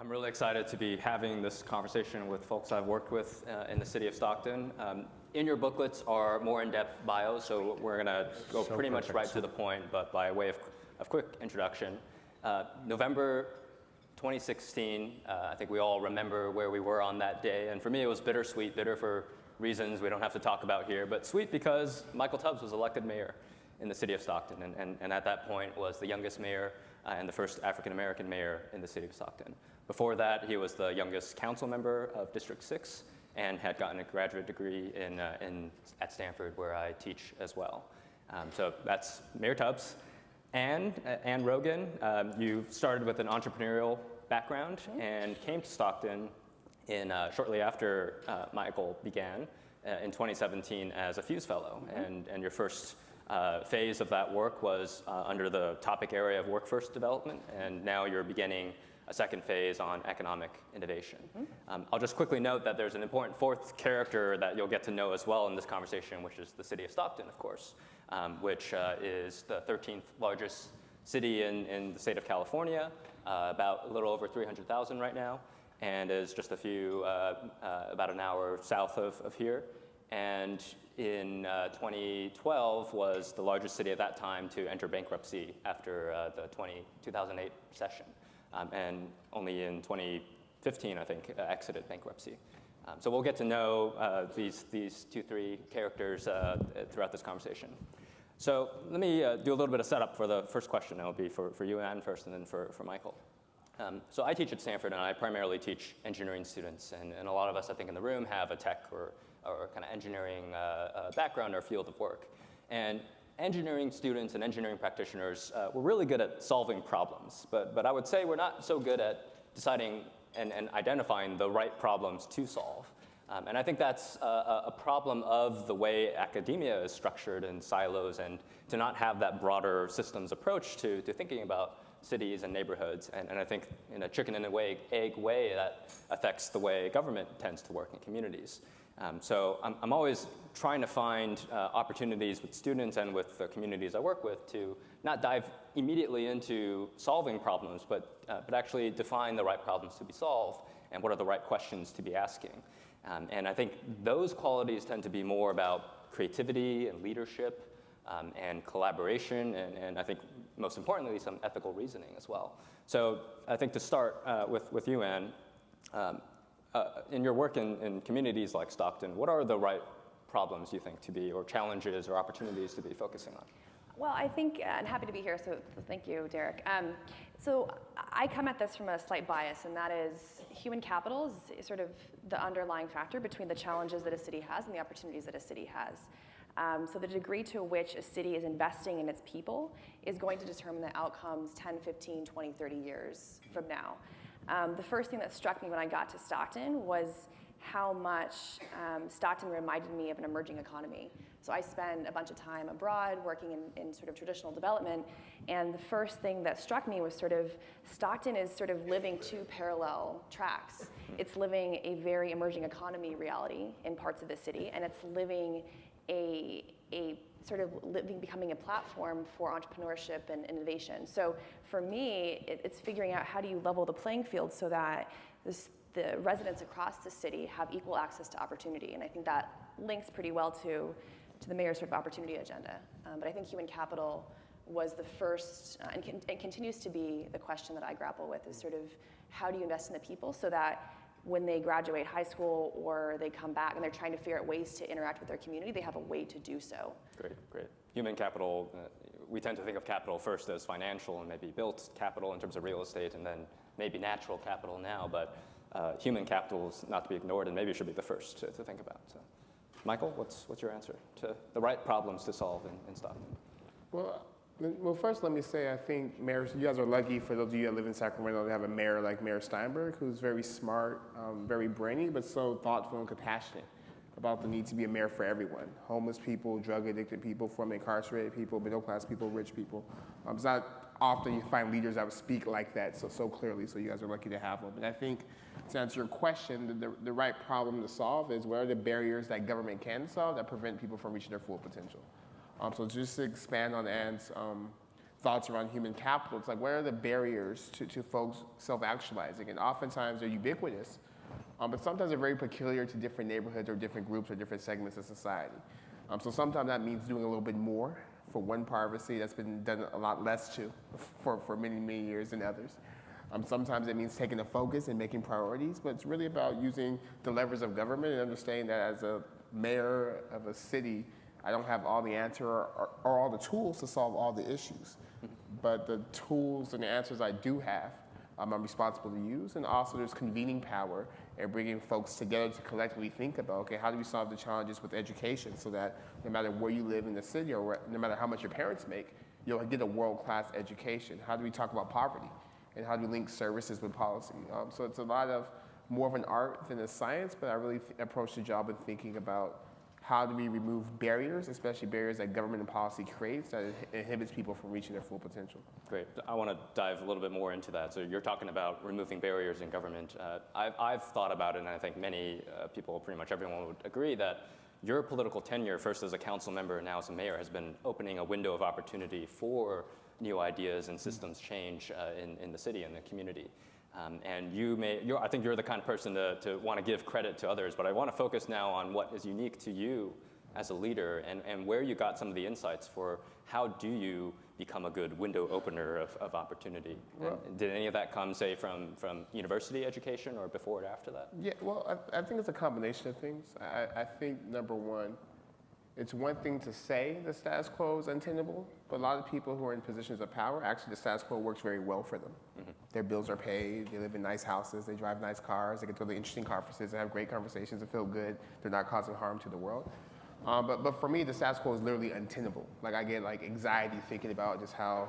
I'm really excited to be having this conversation with folks I've worked with in the city of Stockton. In your booklets are more in-depth bios, so we're going to go pretty much right to the point, but by way of quick introduction. November 2016, I think we all remember where we were on that day, and for me it was bittersweet, bitter for reasons we don't have to talk about here, but sweet because Michael Tubbs was elected mayor in the city of Stockton, and at that point was the youngest mayor and the first African-American mayor in the city of Stockton. Before that, he was the youngest council member of District 6 and had gotten a graduate degree at Stanford, where I teach as well. So that's Mayor Tubbs. And Ann Rogan, you started with an entrepreneurial background and came to Stockton shortly after Michael began in 2017 as a Fuse Fellow. And your first phase of that work was under the topic area of workforce development, and now you're beginning a second phase on economic innovation. I'll just quickly note that there's an important fourth character that you'll get to know as well in this conversation, which is the city of Stockton, of course, which is the 13th largest city in the state of California, about a little over 300,000 right now, and is just about an hour south of here. And in 2012 was the largest city at that time to enter bankruptcy after the 2008 recession. And only in 2015, I think, exited bankruptcy. So we'll get to know these three characters throughout this conversation. So let me do a little bit of setup for the first question. It'll be for you, Ann, first, and then for Michael. So I teach at Stanford, and I primarily teach engineering students. And a lot of us, I think, in the room have a tech or kind of engineering background or field of work. And engineering students and engineering practitioners, we're really good at solving problems, but I would say we're not so good at deciding and identifying the right problems to solve. And I think that's a problem of the way academia is structured in silos, and to not have that broader systems approach to thinking about cities and neighborhoods. And I think in a chicken and egg way, that affects the way government tends to work in communities. So I'm always trying to find opportunities with students and with the communities I work with to not dive immediately into solving problems, but actually define the right problems to be solved and what are the right questions to be asking. And I think those qualities tend to be more about creativity and leadership and collaboration, and I think most importantly, some ethical reasoning as well. So I think to start with you, Ann, in your work in communities like Stockton, what are the right problems you think to be, or challenges or opportunities to be focusing on? Well, I think, I'm happy to be here, so thank you, Derek. So I come at this from a slight bias, and that is human capital is sort of the underlying factor between the challenges that a city has and the opportunities that a city has. So the degree to which a city is investing in its people is going to determine the outcomes 10, 15, 20, 30 years from now. The first thing that struck me when I got to Stockton was how much Stockton reminded me of an emerging economy. So I spent a bunch of time abroad working in sort of traditional development, and the first thing that struck me was sort of Stockton is sort of living two parallel tracks. It's living a very emerging economy reality in parts of the city, and it's living becoming a platform for entrepreneurship and innovation. So for me, it's figuring out how do you level the playing field so that the residents across the city have equal access to opportunity. And I think that links pretty well to the mayor's sort of opportunity agenda. But I think human capital was the first, and continues to be the question that I grapple with, is sort of how do you invest in the people so that when they graduate high school or they come back and they're trying to figure out ways to interact with their community, they have a way to do so. Great. Human capital, we tend to think of capital first as financial and maybe built capital in terms of real estate, and then maybe natural capital now, but human capital is not to be ignored and maybe should be the first to think about. So, Michael, what's your answer to the right problems to solve in Stockton? Well, first let me say I think mayors, you guys are lucky, for those of you that live in Sacramento, to have a mayor like Mayor Steinberg, who's very smart, very brainy, but so thoughtful and compassionate about the need to be a mayor for everyone. Homeless people, drug addicted people, formerly incarcerated people, middle class people, rich people. It's not often you find leaders that would speak like that so clearly, so you guys are lucky to have them. And I think to answer your question, the right problem to solve is what are the barriers that government can solve that prevent people from reaching their full potential? So just to expand on Ann's thoughts around human capital. It's like, what are the barriers to folks self-actualizing? And oftentimes they're ubiquitous, but sometimes they're very peculiar to different neighborhoods or different groups or different segments of society. So sometimes that means doing a little bit more for one part of a city that's been done a lot less to for many, many years than others. Sometimes it means taking a focus and making priorities, but it's really about using the levers of government and understanding that as a mayor of a city, I don't have all the answer or all the tools to solve all the issues. But the tools and the answers I do have, I'm responsible to use. And also there's convening power and bringing folks together to collectively think about, okay, how do we solve the challenges with education so that no matter where you live in the city or no matter how much your parents make, you'll get a world-class education? How do we talk about poverty? And how do we link services with policy? So it's a lot of more of an art than a science, but I really approach the job with thinking about how do we remove barriers, especially barriers that government and policy creates that inhibits people from reaching their full potential. Great. I want to dive a little bit more into that. So you're talking about removing barriers in government. I've thought about it, and I think many people, pretty much everyone would agree that your political tenure, first as a council member and now as a mayor, has been opening a window of opportunity for new ideas and systems change in the city and the community. And I think you're the kind of person to want to give credit to others, but I want to focus now on what is unique to you as a leader and where you got some of the insights for how do you become a good window opener of opportunity. Well, did any of that come, say, from university education or before or after that? Yeah, well, I think it's a combination of things. I think, number one, it's one thing to say the status quo is untenable, but a lot of people who are in positions of power, actually the status quo works very well for them. Mm-hmm. Their bills are paid, they live in nice houses, they drive nice cars, they get to go to interesting conferences, they have great conversations, they feel good, they're not causing harm to the world. But for me, the status quo is literally untenable. Like I get like anxiety thinking about just how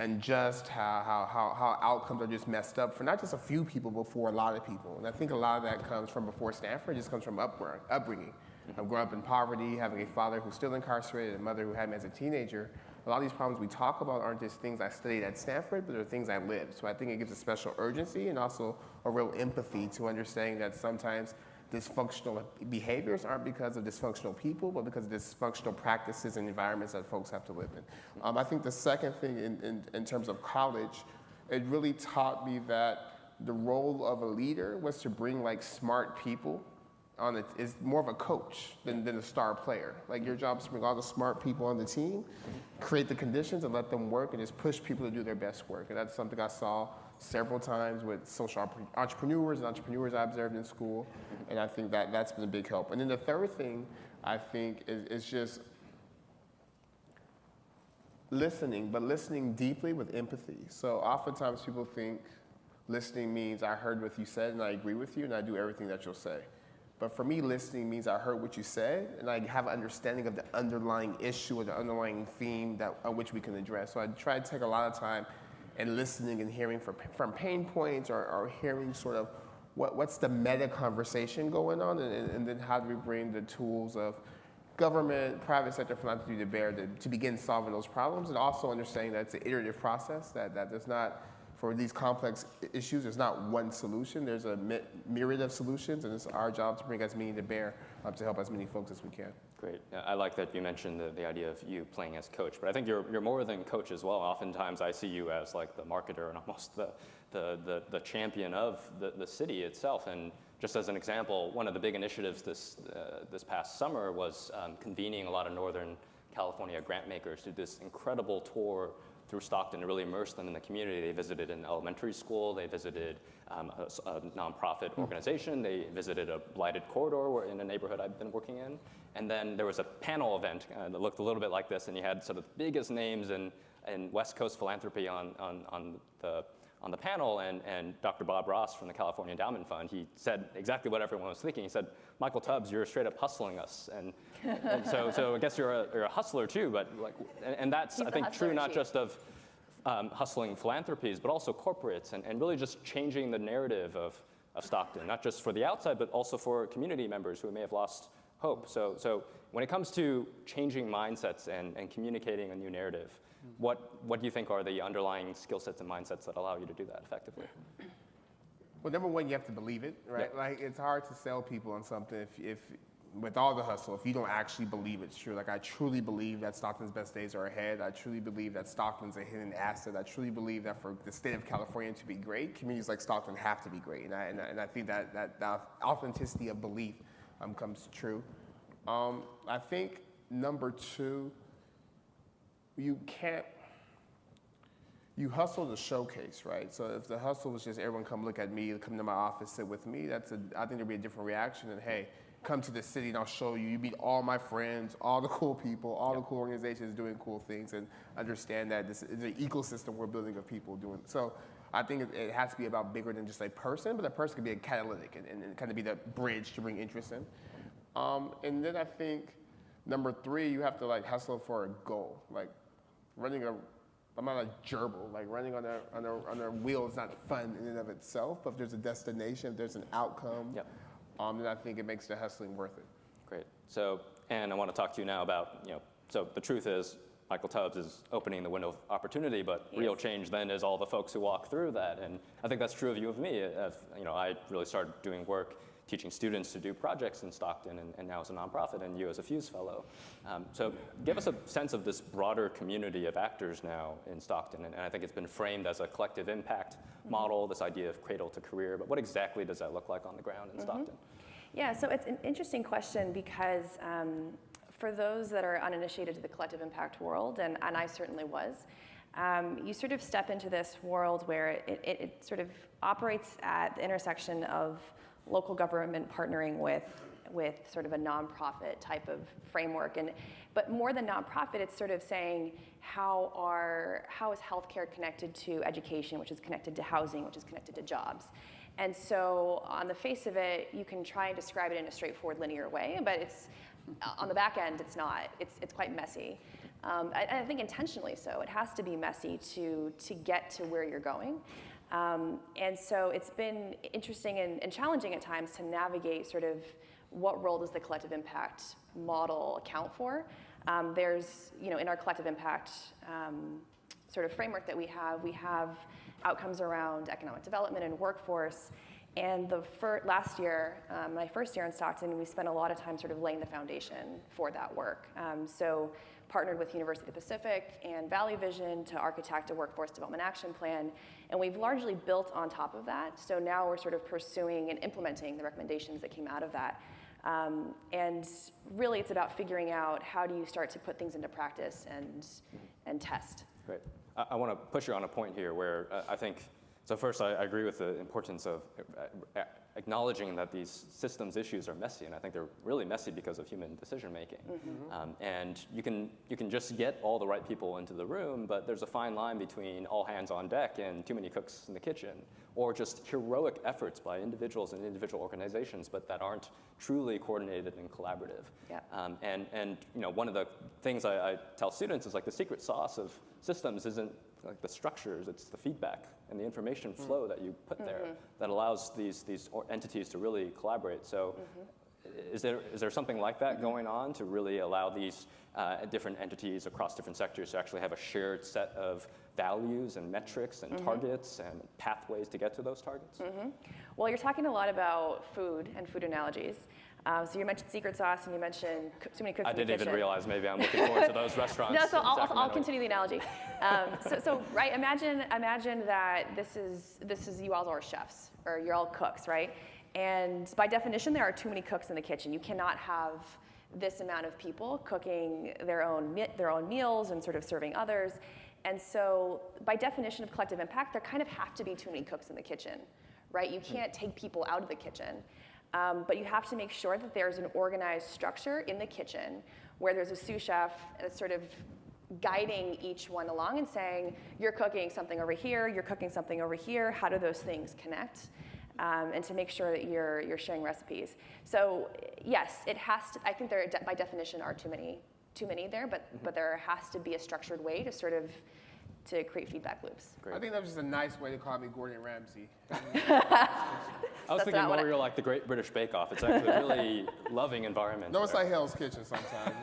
unjust, how outcomes are just messed up for not just a few people, but for a lot of people. And I think a lot of that comes from before Stanford, it just comes from upbringing. I've grown up in poverty, having a father who's still incarcerated, a mother who had me as a teenager. A lot of these problems we talk about aren't just things I studied at Stanford, but they're things I lived. So I think it gives a special urgency and also a real empathy to understanding that sometimes dysfunctional behaviors aren't because of dysfunctional people, but because of dysfunctional practices and environments that folks have to live in. I think the second thing in terms of college, it really taught me that the role of a leader was to bring like smart people on it is more of a coach than a star player. Like your job is to bring all the smart people on the team, create the conditions and let them work and just push people to do their best work. And that's something I saw several times with social entrepreneurs and entrepreneurs I observed in school. And I think that's been a big help. And then the third thing I think is just listening, but listening deeply with empathy. So oftentimes people think listening means I heard what you said and I agree with you and I do everything that you'll say. But for me, listening means I heard what you said, and I have an understanding of the underlying issue or the underlying theme on which we can address. So I try to take a lot of time in listening and hearing from pain points or hearing sort of what's the meta conversation going on, and then how do we bring the tools of government, private sector philanthropy to bear to begin solving those problems, and also understanding that it's an iterative process, that there's not, for these complex issues, there's not one solution. There's a myriad of solutions, and it's our job to bring as many to bear to help as many folks as we can. Great. I like that you mentioned the idea of you playing as coach, but I think you're more than coach as well. Oftentimes I see you as like the marketer and almost the champion of the city itself. And just as an example, one of the big initiatives this past summer was convening a lot of Northern California grant makers to this incredible tour through Stockton to really immerse them in the community. They visited an elementary school, they visited a nonprofit organization, they visited a blighted corridor in a neighborhood I've been working in, and then there was a panel event that looked a little bit like this, and you had sort of the biggest names in West Coast philanthropy on the panel, and Dr. Bob Ross from the California Endowment Fund, he said exactly what everyone was thinking. He said, "Michael Tubbs, you're straight up hustling us," and so I guess you're a hustler too, but and that's I think true not just of hustling philanthropies, but also corporates, and really just changing the narrative of Stockton, not just for the outside, but also for community members who may have lost hope. So when it comes to changing mindsets and communicating a new narrative, what do you think are the underlying skill sets and mindsets that allow you to do that effectively? Well, number one, you have to believe it, right? Yep. Like it's hard to sell people on something if with all the hustle, if you don't actually believe it's true, like I truly believe that Stockton's best days are ahead. I truly believe that Stockton's a hidden asset. I truly believe that for the state of California to be great, communities like Stockton have to be great. And I think that authenticity of belief comes true. I think number two, you hustle to showcase, right? So if the hustle was just everyone come look at me, come to my office, sit with me, I think there'd be a different reaction than, hey, come to the city and I'll show you. You meet all my friends, all the cool people, all the cool organizations doing cool things, and understand that this is an ecosystem we're building of people doing. So I think it has to be about bigger than just a person, but a person can be a catalytic and kind of be the bridge to bring interest in. And then I think number three, you have to like hustle for a goal. Like I'm not a gerbil. Like running on a wheel is not fun in and of itself, but if there's a destination, if there's an outcome, then I think it makes the hustling worth it. Great. So, and I want to talk to you now about, so the truth is Michael Tubbs is opening the window of opportunity, but real change then is all the folks who walk through that. And I think that's true of you of me. I really started doing work teaching students to do projects in Stockton, and now as a nonprofit, and you as a Fuse Fellow. So give us a sense of this broader community of actors now in Stockton, and I think it's been framed as a collective impact model, this idea of cradle to career, but what exactly does that look like on the ground in Stockton? Yeah, so it's an interesting question because for those that are uninitiated to the collective impact world, and I certainly was, you sort of step into this world where it sort of operates at the intersection of local government partnering with sort of a nonprofit type of framework. But more than nonprofit, it's sort of saying how is healthcare connected to education, which is connected to housing, which is connected to jobs. And so on the face of it, you can try and describe it in a straightforward linear way, but it's on the back end, it's not. It's quite messy. I think intentionally so. It has to be messy to get to where you're going. And so it's been interesting and challenging at times to navigate sort of what role does the collective impact model account for. There's, in our collective impact sort of framework that we have outcomes around economic development and workforce. And last year, my first year in Stockton, we spent a lot of time sort of laying the foundation for that work. So partnered with University of the Pacific and Valley Vision to architect a workforce development action plan. And we've largely built on top of that. So now we're sort of pursuing and implementing the recommendations that came out of that. And really it's about figuring out how do you start to put things into practice and test. Great. I want to push you on a point here where I think, so first I agree with the importance of acknowledging that these systems issues are messy, and I think they're really messy because of human decision making. And you can just get all the right people into the room, but there's a fine line between all hands on deck and too many cooks in the kitchen, or just heroic efforts by individuals and individual organizations, but that aren't truly coordinated and collaborative. And one of the things I tell students is like the secret sauce of systems isn't like the structures, it's the feedback and the information flow that you put there that allows these entities to really collaborate. So is there something like that going on to really allow these different entities across different sectors to actually have a shared set of values and metrics and targets and pathways to get to those targets? Well, you're talking a lot about food and food analogies. So you mentioned secret sauce and you mentioned too many cooks in the kitchen. I didn't even realize maybe I'm looking forward to those restaurants. No, so I'll continue the analogy. So right, imagine that this is you all are chefs or you're all cooks, right? And by definition, there are too many cooks in the kitchen. You cannot have this amount of people cooking their own meals and sort of serving others. And so by definition of collective impact, there kind of have to be too many cooks in the kitchen, right? You can't take people out of the kitchen. But you have to make sure that there's an organized structure in the kitchen where there's a sous chef that's sort of guiding each one along and saying, you're cooking something over here, you're cooking something over here, how do those things connect? And to make sure that you're sharing recipes. So yes, it has to, I think there by definition are too many there, but there has to be a structured way to sort of to create feedback loops. Great. I think that was just a nice way to call me Gordon Ramsay. I was thinking more you're like the Great British Bake Off. It's actually a really loving environment. No, it's like Hell's Kitchen sometimes.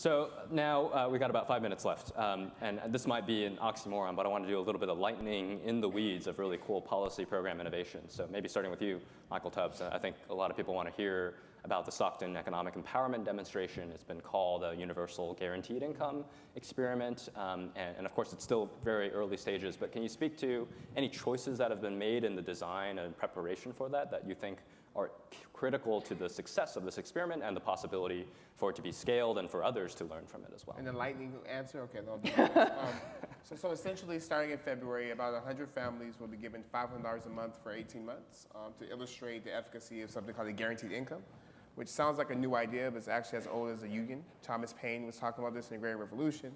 So now we got about 5 minutes left, and this might be an oxymoron, but I want to do a little bit of lightning in the weeds of really cool policy program innovation. So maybe starting with you, Michael Tubbs. I think a lot of people want to hear about the Stockton Economic Empowerment Demonstration. It's been called a Universal Guaranteed Income Experiment, and of course it's still very early stages, but can you speak to any choices that have been made in the design and preparation for that you think are critical to the success of this experiment and the possibility for it to be scaled and for others to learn from it as well? And the lightning answer? Okay, no, I'll do this. So essentially, starting in February, about 100 families will be given $500 a month for 18 months to illustrate the efficacy of something called a guaranteed income, which sounds like a new idea, but it's actually as old as the union. Thomas Paine was talking about this in the Great Revolution.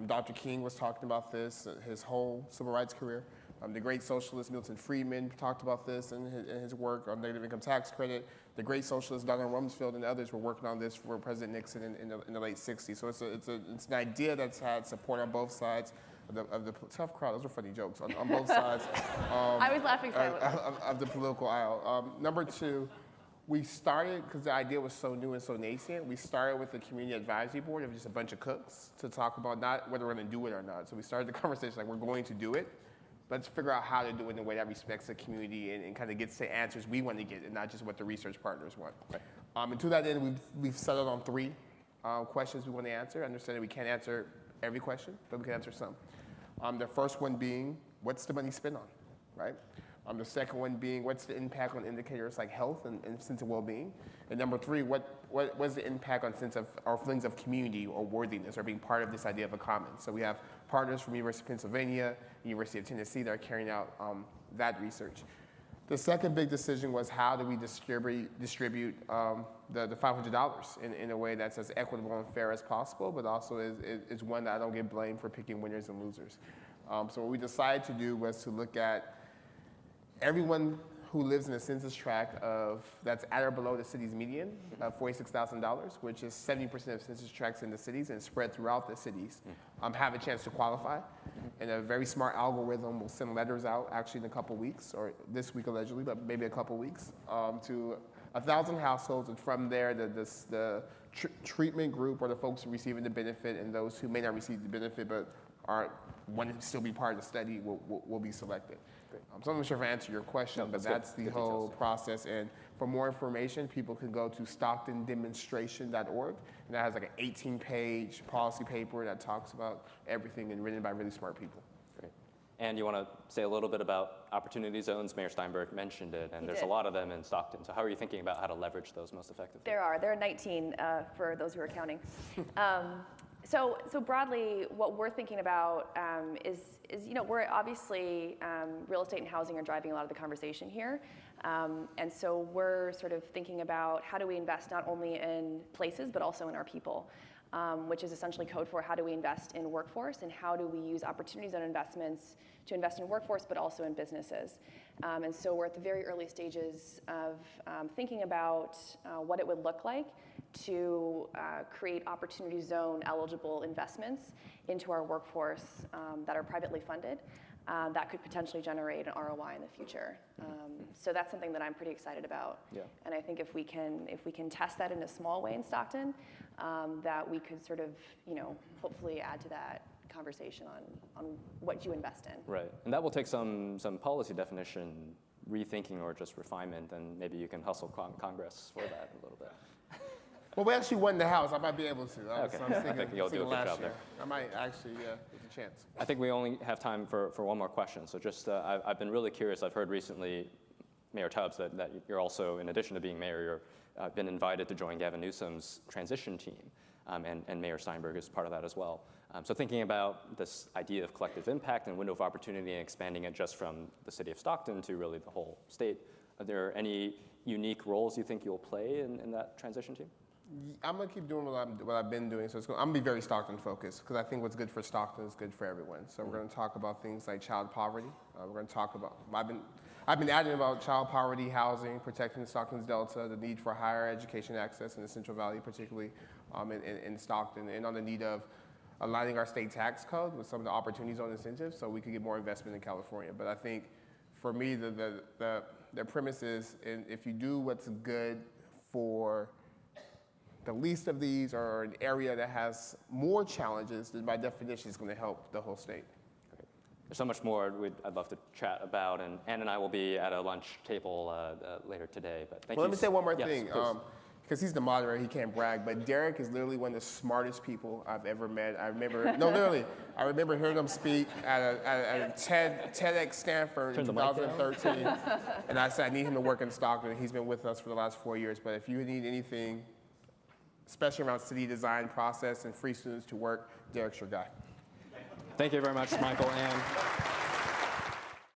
Dr. King was talking about this his whole civil rights career. The great socialist Milton Friedman talked about this in his work on negative income tax credit. The great socialist Donald Rumsfeld and others were working on this for President Nixon in the late 60s. So it's an idea that's had support on both sides of the tough crowd. Those are funny jokes on both sides. I was laughing silently. Of the political aisle. Number two, we started, because the idea was so new and so nascent, we started with the community advisory board of just a bunch of cooks to talk about not whether we're going to do it or not. So we started the conversation like, we're going to do it. Let's figure out how to do it in a way that respects the community and kind of gets to answers we want to get and not just what the research partners want. Right. And to that end, we've settled on 3 questions we want to answer. Understanding we can't answer every question, but we can answer some. The first one being, what's the money spent on, right? The second one being, what's the impact on indicators like health and sense of well-being? And number 3, what's the impact on sense of our feelings of community or worthiness or being part of this idea of a commons? So we have partners from University of Pennsylvania, University of Tennessee that are carrying out that research. The second big decision was how do we distribute the $500 in a way that's as equitable and fair as possible, but also is one that I don't get blamed for picking winners and losers. So what we decided to do was to look at everyone who lives in a census tract that's at or below the city's median of $46,000, which is 70% of census tracts in the cities and spread throughout the cities, have a chance to qualify. And a very smart algorithm will send letters out actually in a couple weeks, or this week allegedly, but maybe a couple weeks, to 1,000 households. And from there, the treatment group or the folks receiving the benefit and those who may not receive the benefit but want to still be part of the study will be selected. So I'm not sure if I answered your question, but that's the whole process. And for more information, people can go to stocktondemonstration.org, and that has like an 18-page policy paper that talks about everything and written by really smart people. Great. And you want to say a little bit about opportunity zones? Mayor Steinberg mentioned it, and there's a lot of them in Stockton. So how are you thinking about how to leverage those most effectively? There are 19 for those who are counting. So broadly, what we're thinking about is we're obviously real estate and housing are driving a lot of the conversation here, and so we're sort of thinking about how do we invest not only in places but also in our people, which is essentially code for how do we invest in workforce and how do we use opportunities and investments to invest in workforce but also in businesses. And so we're at the very early stages of thinking about what it would look like to create opportunity zone eligible investments into our workforce that are privately funded that could potentially generate an ROI in the future. So that's something that I'm pretty excited about. Yeah. And I think if we can test that in a small way in Stockton, that we could sort of hopefully add to that conversation on what you invest in. Right, and that will take some policy definition rethinking or just refinement, and maybe you can hustle Congress for that a little bit. Well, we actually won the House. I might be able to. Okay. I think you'll do a good job there. I might actually, there's a chance. I think we only have time for one more question. So just, I've been really curious. I've heard recently, Mayor Tubbs, that you're also, in addition to being mayor, you've been invited to join Gavin Newsom's transition team, and Mayor Steinberg is part of that as well. So thinking about this idea of collective impact and window of opportunity and expanding it just from the city of Stockton to really the whole state, are there any unique roles you think you'll play in that transition team? I'm going to keep doing what I've been doing. So I'm going to be very Stockton focused because I think what's good for Stockton is good for everyone. So we're going to talk about things like child poverty. We're going to talk about, I've been adding about child poverty, housing, protecting Stockton's Delta, the need for higher education access in the Central Valley, particularly in Stockton, and on the need of aligning our state tax code with some of the opportunity zone incentives so we could get more investment in California. But I think for me, the premise is if you do what's good for the least of these or an area that has more challenges, then by definition is going to help the whole state. There's so much more I'd love to chat about, and Ann and I will be at a lunch table later today. But thank you. Let me say one more Yes, thing. please. Because he's the moderator, he can't brag, but Derek is literally one of the smartest people I've ever met. I remember, no, literally, I remember hearing him speak at a TEDx Stanford in Turn the mic down. 2013, and I said I need him to work in Stockton. He's been with us for the last 4 years, but if you need anything, especially around city design process and free students to work, Derek's your guy. Thank you very much, Michael, Ann.